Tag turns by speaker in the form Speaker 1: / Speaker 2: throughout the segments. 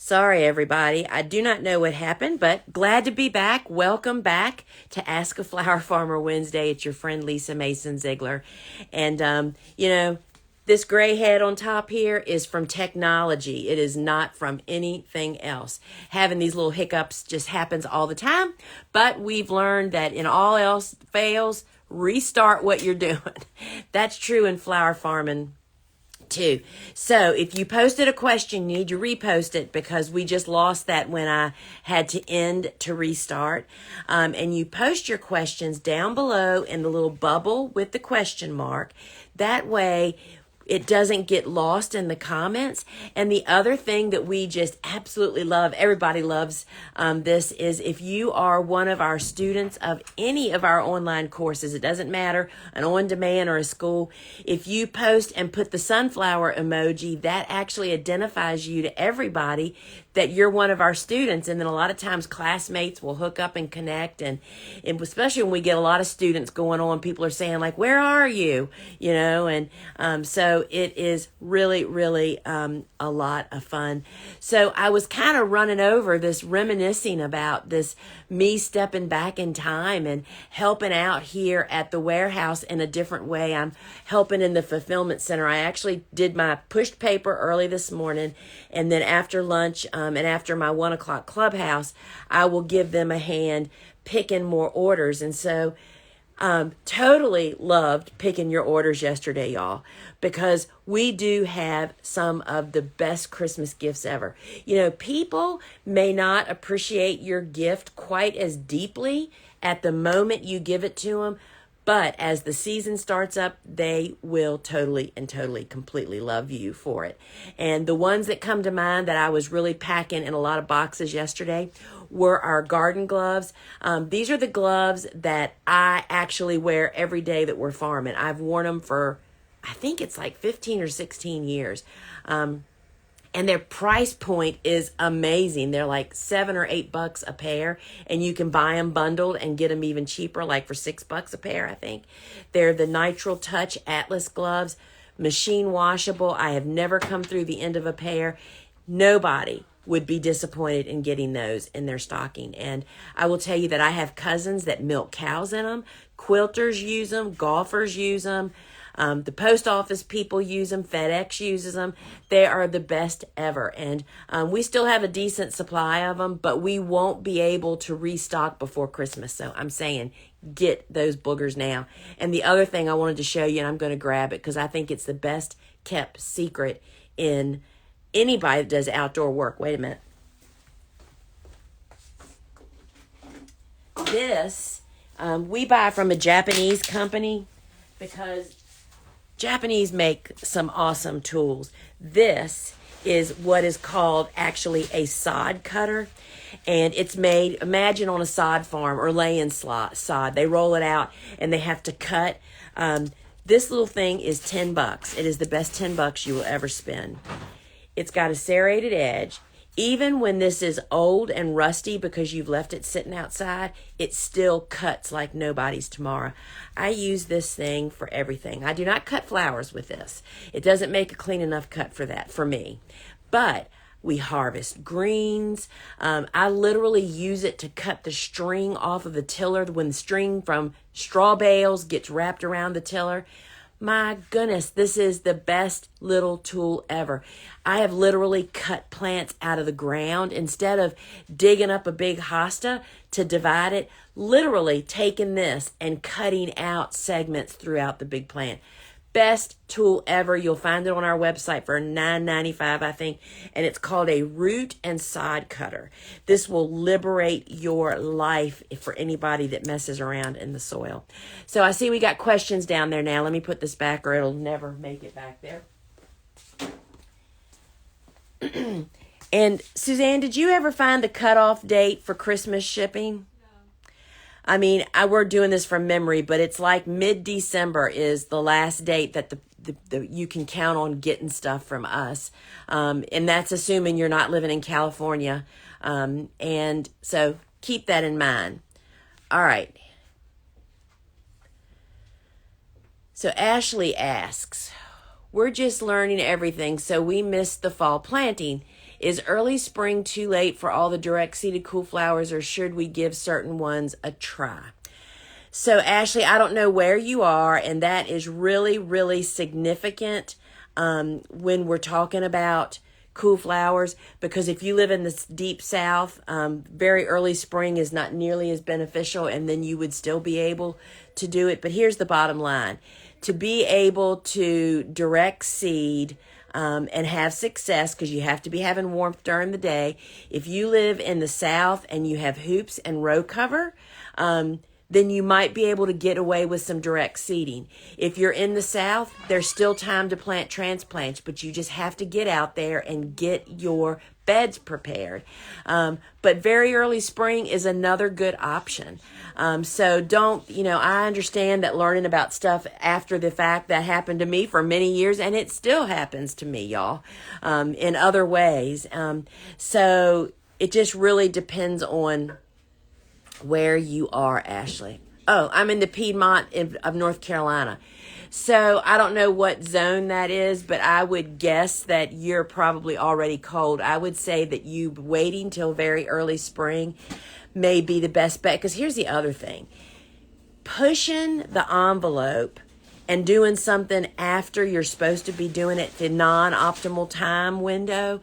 Speaker 1: Sorry, everybody. I do not know what happened, but glad to be back. Welcome back to Ask a Flower Farmer Wednesday. It's your friend Lisa Mason Ziegler. And, this gray head on top here is from technology. It is not from anything else. Having these little hiccups just happens all the time, but we've learned that in all else fails, restart what you're doing. That's true in flower farming too. So if you posted a question, you need to repost it because we just lost that when I had to end to restart. And you post your questions down below in the little bubble with the question mark. That way it doesn't get lost in the comments. And the other thing that we just absolutely love, everybody loves this, is if you are one of our students of any of our online courses, it doesn't matter, an on-demand or a school, if you post and put the sunflower emoji, that actually identifies you to everybody that you're one of our students. And then a lot of times classmates will hook up and connect. And especially when we get a lot of students going on, people are saying like, where are you? So it is really, really a lot of fun. So I was kind of running over this, reminiscing about this, me stepping back in time and helping out here at the warehouse in a different way. I'm helping in the fulfillment center. I actually did my pushed paper early this morning, and then after lunch and after my 1 o'clock clubhouse, I will give them a hand picking more orders. And so totally loved picking your orders yesterday, y'all, because we do have some of the best Christmas gifts ever. People may not appreciate your gift quite as deeply at the moment you give it to them, but as the season starts up, they will totally, completely love you for it. And the ones that come to mind that I was really packing in a lot of boxes yesterday were our garden gloves. These are the gloves that I actually wear every day that we're farming. I've worn them for, I think it's like 15 or 16 years. And their price point is amazing. They're like $7 or $8 a pair, and you can buy them bundled and get them even cheaper, like for $6 a pair, I think. They're the Nitrile Touch Atlas gloves, machine washable. I have never come through the end of a pair. Nobody would be disappointed in getting those in their stocking. And I will tell you that I have cousins that milk cows in them. Quilters use them. Golfers use them. The post office people use them. FedEx uses them. They are the best ever. And we still have a decent supply of them, but we won't be able to restock before Christmas. So I'm saying get those boogers now. And the other thing I wanted to show you, and I'm going to grab it because I think it's the best kept secret in anybody that does outdoor work. Wait a minute. This, we buy from a Japanese company because Japanese make some awesome tools. This is what is called actually a sod cutter. And it's made, imagine on a sod farm or laying sod. They roll it out and they have to cut. This little thing is $10. It is the best $10 you will ever spend. It's got a serrated edge. Even when this is old and rusty because you've left it sitting outside, it still cuts like nobody's tomorrow. I use this thing for everything. I do not cut flowers with this. It doesn't make a clean enough cut for that, for me. But we harvest greens. I literally use it to cut the string off of the tiller when the string from straw bales gets wrapped around the tiller. My goodness, this is the best little tool ever. I have literally cut plants out of the ground instead of digging up a big hosta to divide it, literally taking this and cutting out segments throughout the big plant. Best tool ever. You'll find it on our website for $9.95, I think, and it's called a root and sod cutter. This will liberate your life for anybody that messes around in the soil. So I see we got questions down there now. Let me put this back or it'll never make it back there. And Suzanne, did you ever find the cutoff date for Christmas shipping? I mean, we're doing this from memory, but it's like mid-December is the last date that the you can count on getting stuff from us. And that's assuming you're not living in California. And so keep that in mind. All right. So Ashley asks, we're just learning everything, so we missed the fall planting. Is early spring too late for all the direct seeded cool flowers, or should we give certain ones a try? So Ashley, I don't know where you are, and that is really, really significant when we're talking about cool flowers, because if you live in the deep south, very early spring is not nearly as beneficial, and then you would still be able to do it. But here's the bottom line. To be able to direct seed and have success, because you have to be having warmth during the day, if you live in the south and you have hoops and row cover, then you might be able to get away with some direct seeding. If you're in the south, there's still time to plant transplants, but you just have to get out there and get your beds prepared. But very early spring is another good option. So don't, I understand that learning about stuff after the fact, that happened to me for many years, and it still happens to me, y'all, in other ways. So it just really depends on where you are, Ashley. Oh, I'm in the Piedmont of North Carolina. So I don't know what zone that is, but I would guess that you're probably already cold. I would say that you waiting till very early spring may be the best bet. Because here's the other thing. Pushing the envelope and doing something after you're supposed to be doing it, the non-optimal time window,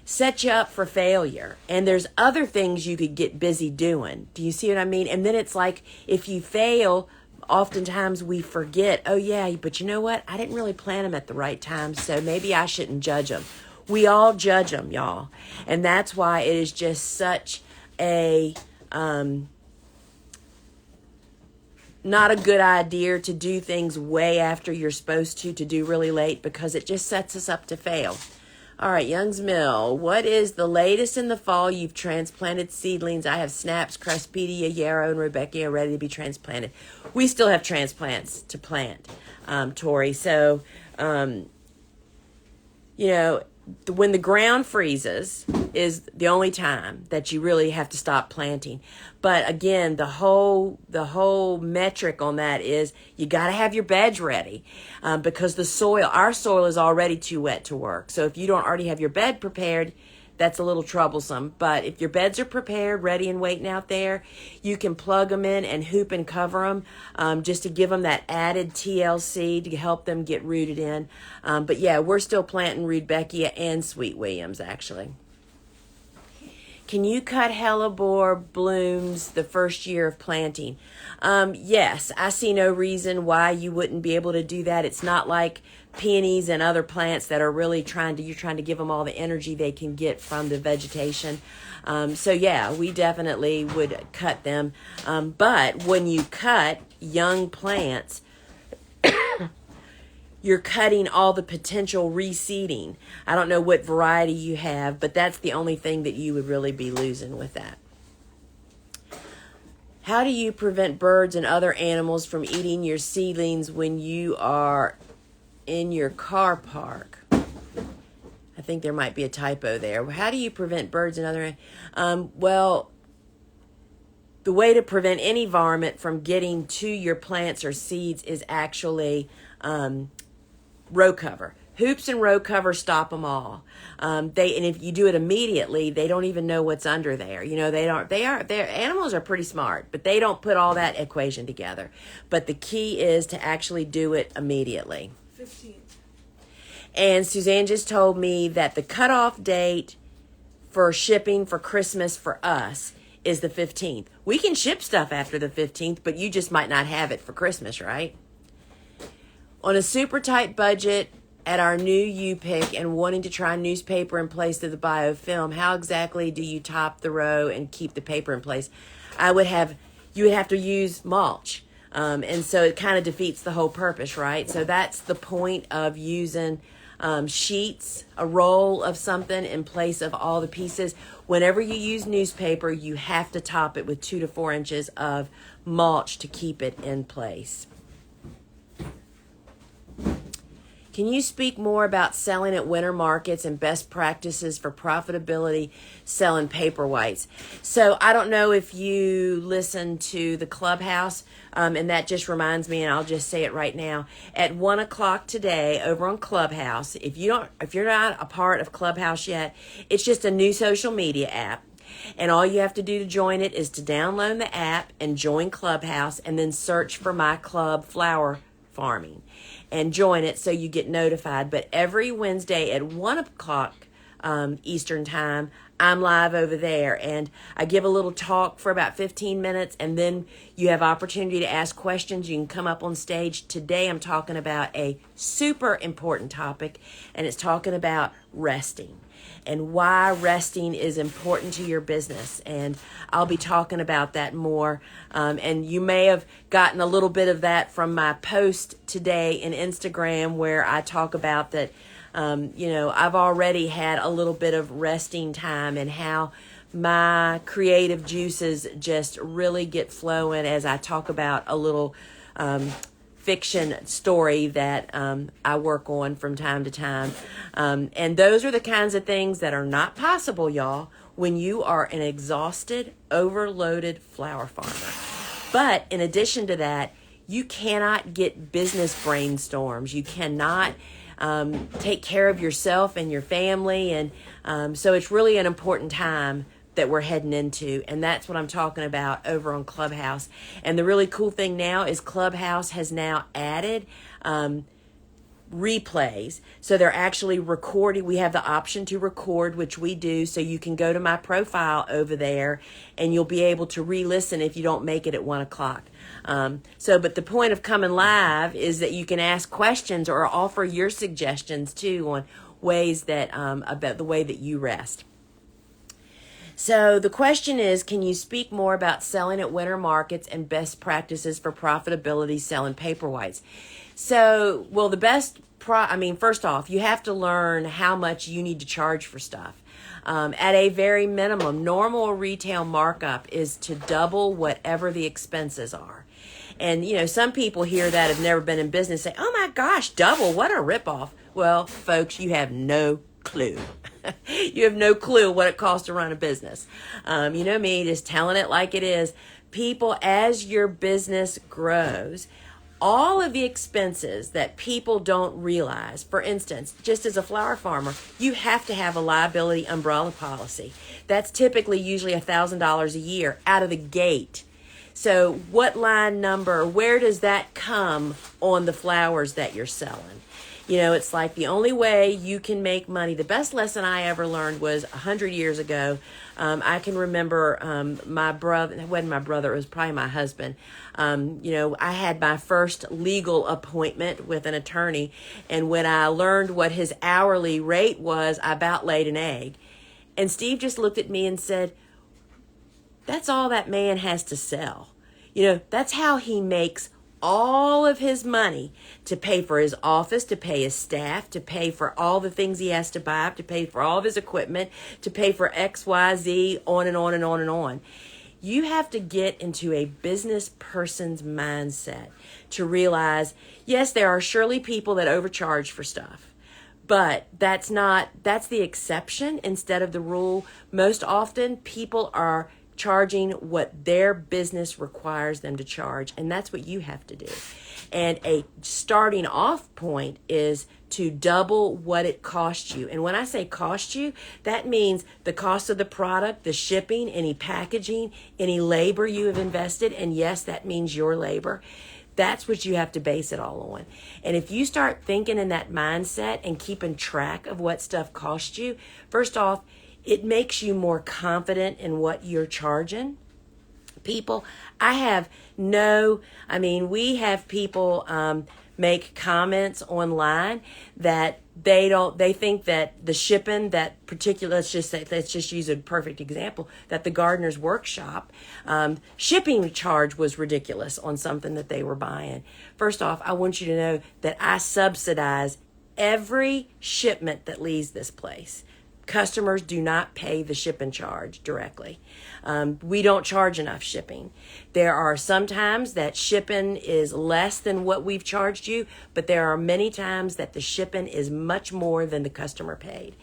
Speaker 1: set you up for failure. And there's other things you could get busy doing. Do you see what I mean? And then it's like, if you fail, oftentimes we forget, oh yeah, but you know what? I didn't really plant them at the right time, so maybe I shouldn't judge them. We all judge them, y'all. And that's why it is just such a, not a good idea to do things way after you're supposed to do really late, because it just sets us up to fail. All right, Young's Mill, what is the latest in the fall you've transplanted seedlings? I have snaps, cresspedia, yarrow, and rebecca ready to be transplanted. We still have transplants to plant, Tori. So, when the ground freezes is the only time that you really have to stop planting. But again, the whole metric on that is you got to have your beds ready, because our soil is already too wet to work. So if you don't already have your bed prepared, that's a little troublesome. But if your beds are prepared, ready and waiting out there, you can plug them in and hoop and cover them, just to give them that added TLC to help them get rooted in. But yeah, we're still planting Rudbeckia and Sweet Williams, actually. Can you cut Hellebore blooms the first year of planting? Yes, I see no reason why you wouldn't be able to do that. It's not like peonies and other plants that are really you're trying to give them all the energy they can get from the vegetation. So yeah, we definitely would cut them. But when you cut young plants, you're cutting all the potential reseeding. I don't know what variety you have, but that's the only thing that you would really be losing with that. How do you prevent birds and other animals from eating your seedlings when you are in your car park? I think there might be a typo there. How do you prevent birds and other... well, the way to prevent any varmint from getting to your plants or seeds is actually... row cover. Hoops and row cover stop them all. And if you do it immediately, they don't even know what's under there. Their animals are pretty smart, but they don't put all that equation together. But the key is to actually do it immediately.
Speaker 2: 15th.
Speaker 1: And Suzanne just told me that the cutoff date for shipping for Christmas for us is the 15th. We can ship stuff after the 15th, but you just might not have it for Christmas, right? On a super tight budget at our new U-Pick and wanting to try newspaper in place of the biofilm, how exactly do you top the row and keep the paper in place? You would have to use mulch. And so it kind of defeats the whole purpose, right? So that's the point of using sheets, a roll of something in place of all the pieces. Whenever you use newspaper, you have to top it with 2 to 4 inches of mulch to keep it in place. Can you speak more about selling at winter markets and best practices for profitability selling paper whites? So I don't know if you listen to the Clubhouse, and that just reminds me, and I'll just say it right now. At 1:00 today over on Clubhouse, if you're not a part of Clubhouse yet, it's just a new social media app. And all you have to do to join it is to download the app and join Clubhouse, and then search for my club, Flower Farming, and join it so you get notified. But every Wednesday at 1:00 Eastern time, I'm live over there, and I give a little talk for about 15 minutes, and then you have opportunity to ask questions. You can come up on stage. Today I'm talking about a super important topic, and it's talking about resting and why resting is important to your business. And I'll be talking about that more. And you may have gotten a little bit of that from my post today in Instagram, where I talk about that, I've already had a little bit of resting time, and how my creative juices just really get flowing as I talk about a little fiction story that I work on from time to time. And those are the kinds of things that are not possible, y'all, when you are an exhausted, overloaded flower farmer. But in addition to that, you cannot get business brainstorms. You cannot take care of yourself and your family. And so it's really an important time that we're heading into, and that's what I'm talking about over on Clubhouse. And the really cool thing now is Clubhouse has now added replays. So they're actually recording. We have the option to record, which we do. So you can go to my profile over there, and you'll be able to re-listen if you don't make it at 1:00. But the point of coming live is that you can ask questions or offer your suggestions too on ways that about the way that you rest. So the question is, can you speak more about selling at winter markets and best practices for profitability selling paper whites? So, well, first off, you have to learn how much you need to charge for stuff. At a very minimum, normal retail markup is to double whatever the expenses are. And, some people hear that, have never been in business, say, oh my gosh, double, what a ripoff. Well, folks, you have no clue. You have no clue what it costs to run a business. You know me, just telling it like it is. People, as your business grows, all of the expenses that people don't realize, for instance, just as a flower farmer, you have to have a liability umbrella policy. That's typically usually $1,000 a year out of the gate. So what line number, where does that come on the flowers that you're selling? It's like the only way you can make money. The best lesson I ever learned was 100 years ago. I can remember my brother, it wasn't my brother, it was probably my husband. I had my first legal appointment with an attorney, and when I learned what his hourly rate was, I about laid an egg. And Steve just looked at me and said, that's all that man has to sell. That's how he makes all of his money, to pay for his office, to pay his staff, to pay for all the things he has to buy, to pay for all of his equipment, to pay for X, Y, Z, on and on and on and on. You have to get into a business person's mindset to realize, yes, there are surely people that overcharge for stuff, but that's the exception instead of the rule. Most often people are charging what their business requires them to charge, and that's what you have to do. And a starting off point is to double what it costs you. And when I say cost you, that means the cost of the product, the shipping, any packaging, any labor you have invested, and yes, that means your labor. That's what you have to base it all on. And if you start thinking in that mindset and keeping track of what stuff costs you, first off, it makes you more confident in what you're charging people. We have people make comments online that they think that the shipping, that particular, let's just use a perfect example, that the gardener's workshop shipping charge was ridiculous on something that they were buying. First off, I want you to know that I subsidize every shipment that leaves this place. customers do not pay the shipping charge directly. We don't charge enough shipping. There are some times that shipping is less than what we've charged you, but there are many times that the shipping is much more than the customer paid.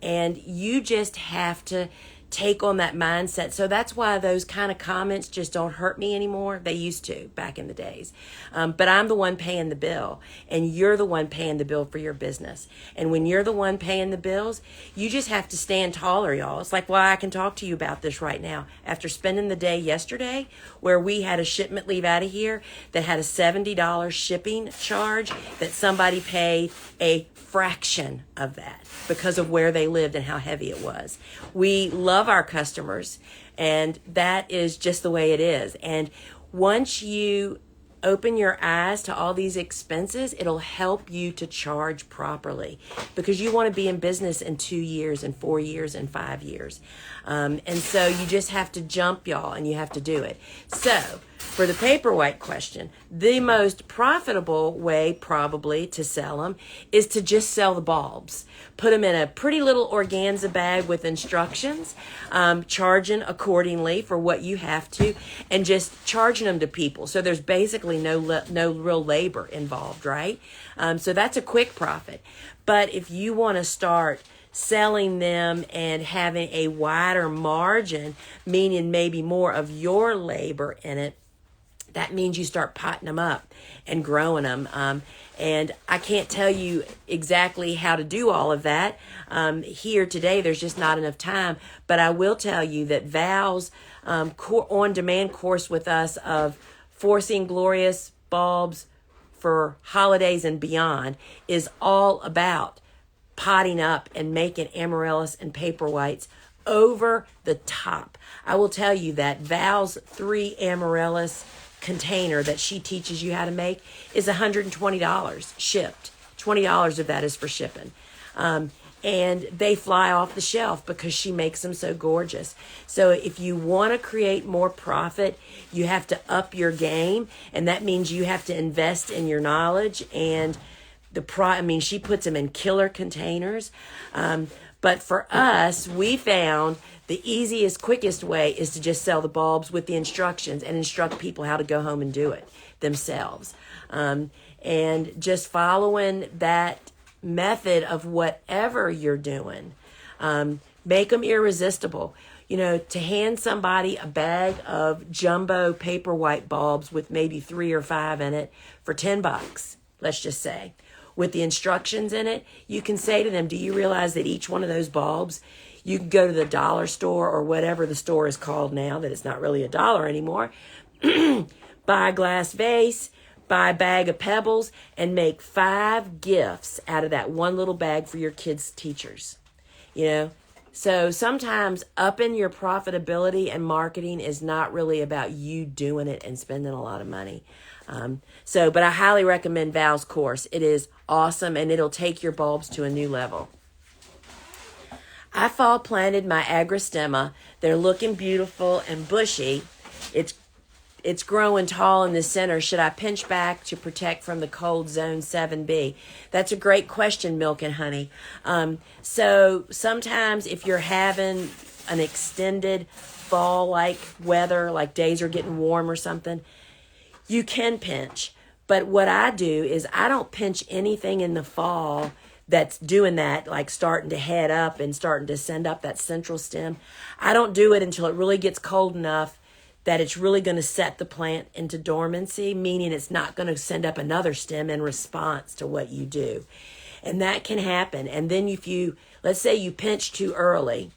Speaker 1: And you just have to take on that mindset. So that's why those kind of comments just don't hurt me anymore. They used to back in the days. But I'm the one paying the bill, and you're the one paying the bill for your business. And when you're the one paying the bills, you just have to stand taller, y'all. It's like why I can talk to you about this right now. After spending the day yesterday where we had a shipment leave out of here that had a $70 shipping charge that somebody paid a fraction of that because of where they lived and how heavy it was. We love our customers, and that is just the way it is. And once you open your eyes to all these expenses, it'll help you to charge properly, because you want to be in business in 2 years and 4 years and 5 years. And so you just have to jump, y'all, and you have to do it. So for the paperwhite question, the most profitable way probably to sell them is to just sell the bulbs. Put them in a pretty little organza bag with instructions, charging accordingly for what you have to, and just charging them to people. So there's basically no real labor involved, right? So that's a quick profit. But if you want to start selling them and having a wider margin, meaning maybe more of your labor in it, that means you start potting them up and growing them. And I can't tell you exactly how to do all of that here today. There's just not enough time. But I will tell you that Val's on-demand course with us of Forcing Glorious Bulbs for Holidays and Beyond is all about potting up and making amaryllis and paperwhites over the top. I will tell you that Val's 3 amaryllis container that she teaches you how to make is $120 shipped. $20 of that is for shipping. And they fly off the shelf because she makes them so gorgeous. So if you want to create more profit, you have to up your game, and that means you have to invest in your knowledge and she puts them in killer containers. But for us, we found the easiest, quickest way is to just sell the bulbs with the instructions and instruct people how to go home and do it themselves. And just following that method of whatever you're doing, make them irresistible. You know, to hand somebody a bag of jumbo paperwhite bulbs with maybe 3 or 5 in it for $10, let's just say, with the instructions in it, you can say to them, do you realize that each one of those bulbs, you can go to the dollar store or whatever the store is called now, that it's not really a dollar anymore, buy a glass vase, buy a bag of pebbles, and make 5 gifts out of that one little bag for your kids' teachers. You know, so sometimes upping your profitability and marketing is not really about you doing it and spending a lot of money. But I highly recommend Val's course. It is awesome, and it'll take your bulbs to a new level. I fall planted my agrostemma. They're looking beautiful and bushy. It's growing tall in the center. Should I pinch back to protect from the cold zone 7B? That's a great question, Milk and Honey. So sometimes if you're having an extended fall-like weather, like days are getting warm or something, you can pinch. But what I do is I don't pinch anything in the fall that's doing that, like starting to head up and starting to send up that central stem. I don't do it until it really gets cold enough that it's really going to set the plant into dormancy, meaning it's not going to send up another stem in response to what you do. And that can happen. And then if you, let's say you pinch too early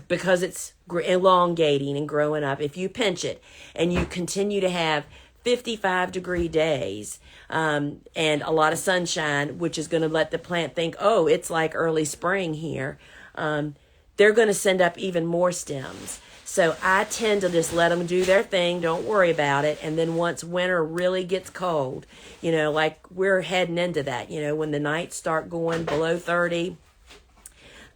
Speaker 1: because it's elongating and growing up, if you pinch it and you continue to have 55-degree days and a lot of sunshine, which is going to let the plant think, oh, it's like early spring here, they're going to send up even more stems. So I tend to just let them do their thing, don't worry about it. And then once winter really gets cold, you know, like we're heading into that, you know, when the nights start going below 30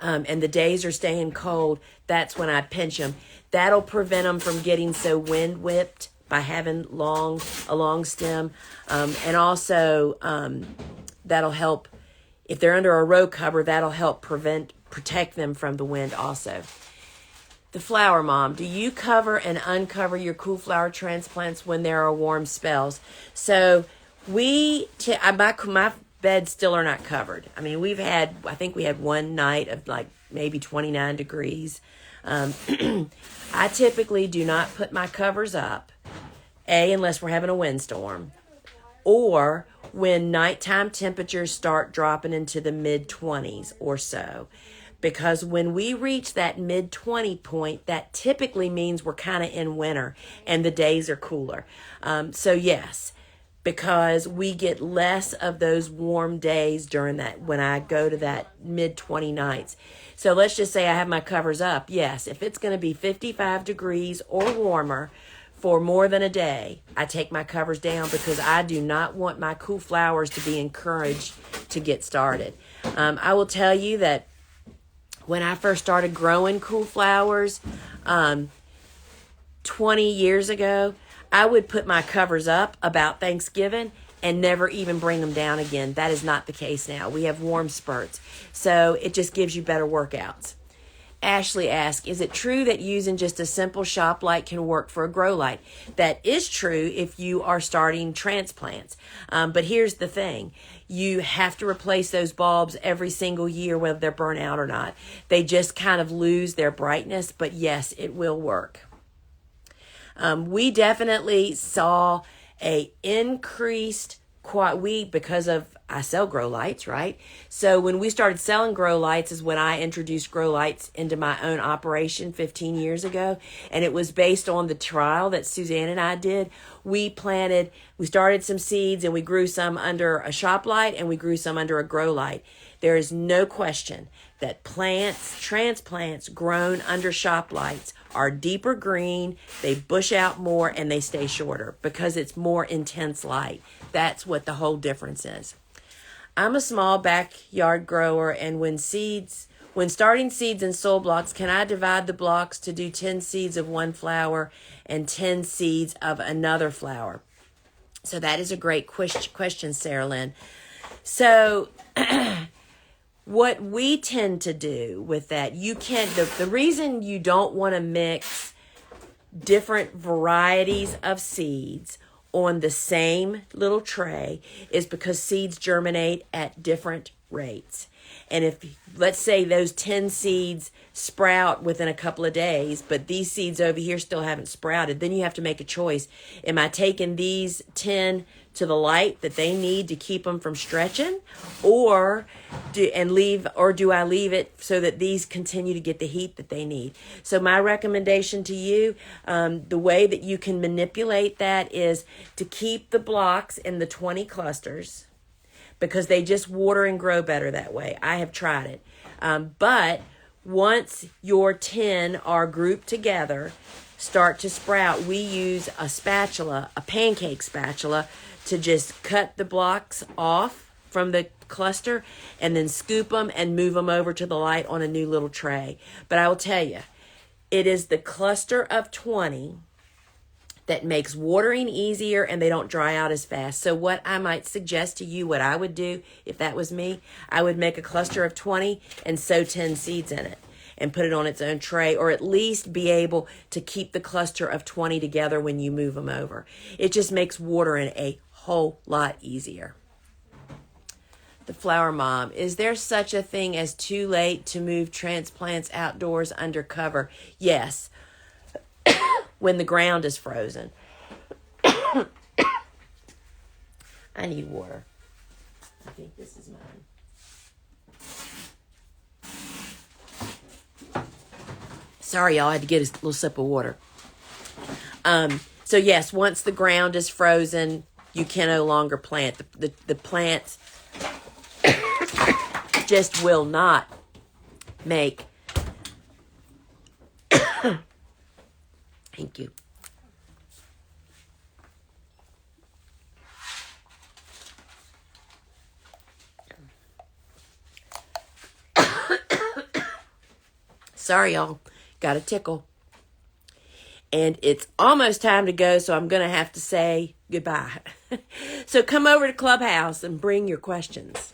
Speaker 1: and the days are staying cold, that's when I pinch them. That'll prevent them from getting so wind whipped by having a long stem. And also that'll help, if they're under a row cover, that'll help prevent protect them from the wind also. The flower mom, do you cover and uncover your cool flower transplants when there are warm spells? So my beds still are not covered. I mean, I think we had one night of like maybe 29 degrees. I typically do not put my covers up, unless we're having a windstorm, or when nighttime temperatures start dropping into the mid-20s or so. Because when we reach that mid-20 point, that typically means we're kind of in winter and the days are cooler. So yes, because we get less of those warm days during that, when I go to that mid-20 nights. So let's just say I have my covers up. Yes, if it's going to be 55 degrees or warmer for more than a day, I take my covers down because I do not want my cool flowers to be encouraged to get started. I will tell you that when I first started growing cool flowers 20 years ago, I would put my covers up about Thanksgiving and never even bring them down again. That is not the case now. We have warm spurts, so it just gives you better workouts. Ashley asks, is it true that using just a simple shop light can work for a grow light? That is true if you are starting transplants. But here's the thing. You have to replace those bulbs every single year, whether they're burnt out or not. They just kind of lose their brightness, but yes, it will work. We definitely saw a increased because I sell grow lights, right? So when we started selling grow lights is when I introduced grow lights into my own operation 15 years ago. And it was based on the trial that Suzanne and I did. We started some seeds and we grew some under a shop light and we grew some under a grow light. There is no question that transplants grown under shop lights are deeper green, they bush out more, and they stay shorter because it's more intense light. That's what the whole difference is. I'm a small backyard grower, and when starting seeds in soil blocks, can I divide the blocks to do 10 seeds of one flower and 10 seeds of another flower? So that is a great question, Sarah Lynn. So what we tend to do with that, the reason you don't want to mix different varieties of seeds on the same little tray is because seeds germinate at different rates. And if, let's say those 10 seeds sprout within a couple of days, but these seeds over here still haven't sprouted, then you have to make a choice. Am I taking these 10 to the light that they need to keep them from stretching, or do I leave it so that these continue to get the heat that they need? So my recommendation to you, the way that you can manipulate that is to keep the blocks in the 20 clusters, because they just water and grow better that way. I have tried it. But once your 10 are grouped together, start to sprout, we use a pancake spatula, to just cut the blocks off from the cluster and then scoop them and move them over to the light on a new little tray. But I will tell you, it is the cluster of 20 that makes watering easier and they don't dry out as fast. So what I might suggest to you, what I would do if that was me, I would make a cluster of 20 and sow 10 seeds in it and put it on its own tray, or at least be able to keep the cluster of 20 together when you move them over. It just makes watering a whole lot easier. The flower mom, is there such a thing as too late to move transplants outdoors under cover? Yes, when the ground is frozen. I need water. I think this is mine. Sorry, y'all, I had to get a little sip of water. So yes, once the ground is frozen, you can no longer plant. The plants just will not make. Thank you. Sorry, y'all. Got a tickle. And it's almost time to go, so I'm going to have to say goodbye. So come over to Clubhouse and bring your questions.